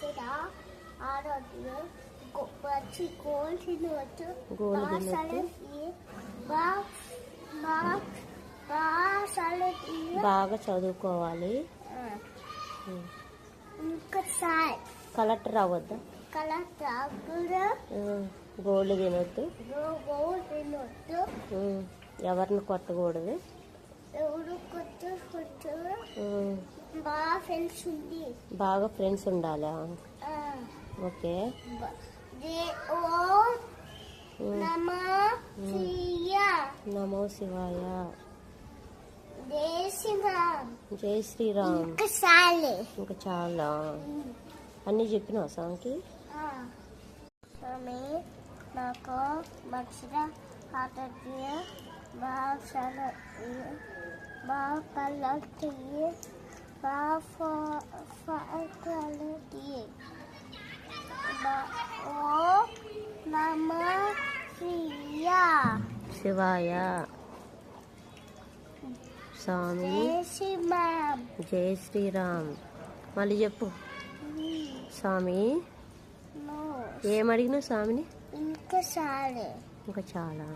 మంచిగా ఆరోగ్యం మంచి గోల్ తినవచ్చు. బాగా చదువుకోవాలి. ఇంకోసారి కలెక్టర్ అవ్వద్దా? గోల్డ్ తినొద్దు. ఎవరిని కొట్టకూడదు. బాగా ఫ్రెండ్స్ ఉండాలా? ఓకే. నమో శివాయ. జై శ్రీరామ్. ఇంకా చాలా అన్నీ చెప్పినావు సాంగ్కి? నాకు మంచిగా బాగా శివాయ. స్వామి జై శ్రీరామ్. మళ్ళీ చెప్పు. స్వామి ఏమడిగినావు స్వామిని? ఇంకా చాలా.